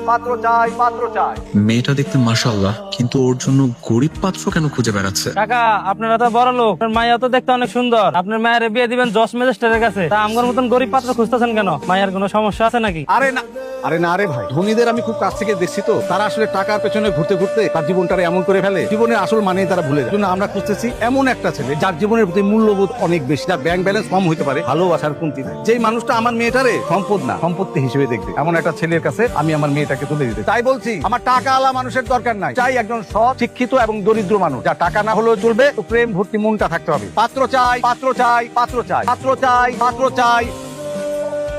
পাত্র চাই, পাত্র চাই। মেয়েটা দেখতে মাশাআল্লাহ, কিন্তু ওর জন্য গরিব পাত্র কেন খুঁজে বেড়াচ্ছে? কাকা, আপনারা তো বড় লোক, আপনার মাইয়া তো দেখতে অনেক সুন্দর। আপনার মায়ের বিয়ে দিবেন জজ ম্যাজিস্ট্রেটের কাছে, তা আমার মতন গরিব পাত্র খুঁজতেছেন কেন? মায়ের কোনো সমস্যা আছে নাকি? আরে না, আরে না রে ভাই, ধনীদের আমি খুব কাছ থেকে দেখছি তো, তারা আসলে টাকার পেছনে ঘুরতে ঘুরতে তার জীবনটারে এমন করে ফেলে, জীবনের আসল মানেই তারা ভুলে যায়। জন্য আমরা খুঁজতেছি এমন একটা ছেলে যার জীবনের প্রতি মূল্যবোধ অনেক বেশি, যার ব্যাংক ব্যালেন্স কম হইতে পারে, ভালোবাসার কমতি নাই, যেই মানুষটা আমার মেয়েটারে সম্পদ না সম্পত্তি হিসেবে দেখবে, এমন একটা ছেলের কাছে আমি আমার মেয়েটাকে তুলে দিতে। তাই বলছি, আমার টাকা আলা মানুষের দরকার নাই, চাই একজন সৎ, শিক্ষিত এবং দরিদ্র মানুষ, যার টাকা না হলেও চলবে, তো প্রেম ভর্তি মনটা থাকতে হবে। পাত্র চাই, পাত্র চাই, পাত্র চাই, পাত্র চাই, পাত্র চাই।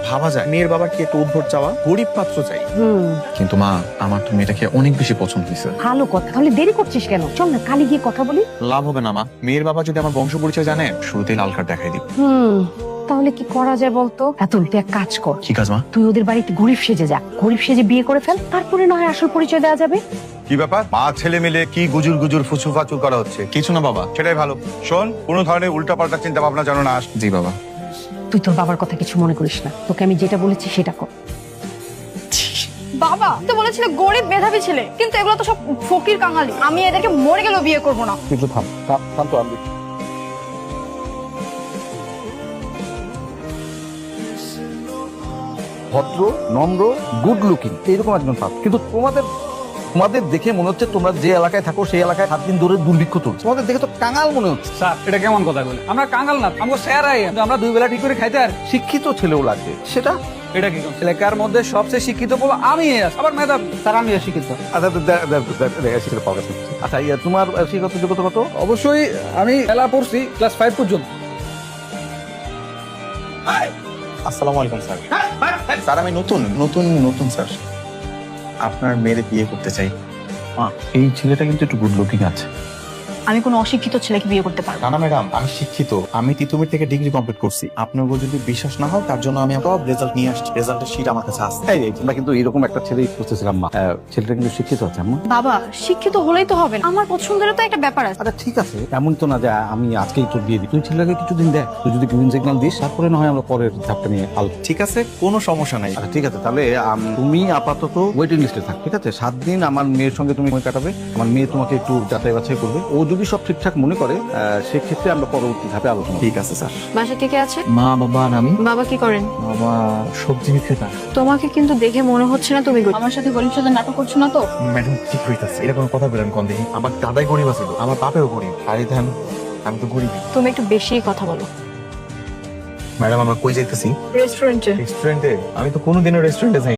ভাবা যায় মেয়ের বাবার কি একটা উদ্ভট চাওয়া, গরিব পাত্র চাই। কিন্তু মা, আমার তো মেয়েটাকে অনেক বেশি পছন্দ হয়েছে। ভালো কথা, তাহলে দেরি করছিস কেন? চল না কালি গিয়ে কথা বলি। লাভ হবে না মা, মেয়ের বাবা যদি আমার বংশ পরিচয় জানে, শুরুতেই লাল কার্ড দেখাই দিব। তাহলে কি করা যায় বলতো? তুই এক কাজ কর, কি কাজ মা? তুই ওদের বাড়িতে গরিব সেজে যা, গরিব সেজে বিয়ে করে ফেল, তারপরে না হয় আসল পরিচয় দেওয়া যাবে। কি ব্যাপার? মা ছেলে মিলে কি গুজুর গুজুর ফুচু ফাচু করা হচ্ছে? কিছু না বাবা। সেটাই ভালো। শোন, কোনো ধরনের উল্টাপাল্টা চিন্তা ভাবনা যেন না আসে। জি বাবা। তুই তোর বাবার কথা কিছু মনে করিস না, তোকে আমি যেটা বলেছি সেটা কর। বাবা তো বলেছিলে গরিব মেধাবী ছেলে, কিন্তু এগুলো তো সব ফকির কাঙালি। আমি এদেরকে মরে গেলেও বিয়ে করবো না। কিন্তু থাম থাম থাম তো, আমি ভদ্র, নম্র, গুড লুকিং, এইরকম একজন পাত্র। কিন্তু তোমাদের দেখে মনে হচ্ছে তোমরা যে এলাকায় থাকো সেই এলাকায় 7 দিন ধরে দুর্ভিক্ষ চলছে। তোমাদের দেখে তো কাঙাল মনে হচ্ছে। স্যার, এটা কেমন কথা বলে? আমরা কাঙ্গাল না, আমরা স্যারাই, আমরা দুই বেলা ঠিক করে খাইতে আর শিক্ষিত ছেলেও লাগবে, সেটা এটা কি এলাকার মধ্যে সবচেয়ে শিক্ষিত বলো আমি, আবার ম্যাডাম স্যার আমি শিক্ষিত। আচ্ছা শিক্ষিত পাওয়া গেছে। আচ্ছা তোমার শিক্ষাগত যোগ্যতা কত? অবশ্যই আমি এলা পড়ছি ক্লাস 5 পর্যন্ত। আসসালামু আলাইকুম স্যার। স্যার আমি নতুন স্যার, আপনার মেয়ের বিয়ে করতে চাই। এই ছেলেটা কিন্তু একটু গুড লুকিং আছে। আমি কোনো অশিক্ষিত ছেলেকে বিয়ে করতে পারবো না। না না ম্যাডাম, আমি শিক্ষিত, আমি তিতুমির থেকে ডিগ্রি কমপ্লিট করছি। আপনার উপর যদি বিশ্বাস না হয়, তার জন্য আমি সব রেজাল্ট নিয়ে আসছি, রেজাল্টের শীট আমার কাছে আছে। এই তোমরা কিন্তু এরকম একটা ছেলে খুঁজতেছিলাম মা। ছেলেটা কিন্তু শিক্ষিত আছে আম্মা। বাবা, শিক্ষিত হলেই তো হবে না, আমার পছন্দেরও তো একটা ব্যাপার আছে। আচ্ছা ঠিক আছে, এমন তো না যে আমি আজকেই তোর বিয়ে দিই। তুই ছেলেটাকে কিছুদিন দেখ, তুই যদি গ্রিন সিগন্যাল দিস, তারপরে না হয় আমরা পরের ধাপটা নিয়ে ঠিক আছে, কোনো সমস্যা নাই। আচ্ছা ঠিক আছে, তাহলে তুমি আপাতত ওয়েটিং লিস্টে থাক, ঠিক আছে? 7 দিন আমার মেয়ের সঙ্গে তুমি সময় কাটাবে, আমার মেয়ে তোমাকে একটু যাচাই বাছাই করবে। ও যদি সব ঠিকঠাক মনে করে, সেক্ষেত্রে আমরা পরবর্তী ধাপে আলোচনা। ঠিক আছে স্যার। বাসা কে কে আছে? মা, বাবা আর আমি। বাবা কি করেন? বাবা সবজি বিক্রেতা। তোমাকে কিন্তু দেখে মনে হচ্ছে না তুমি গরিব। আমার সাথে গরিব সাথে নাটক করছো না তো? ম্যাডাম ঠিক হইতাছে, এরকম কথা বলেন কোন দিন? আমার দাদাই গরিব আছে, আমার বাপেও গরিব, আরে ধান আমি তো গরিব। তুমি একটু বেশি কথা বলো। ম্যাডাম আমরা কই যাইতেছি? রেস্টুরেন্টে। রেস্টুরেন্টে? আমি তো কোনোদিনও রেস্টুরেন্টে যাই।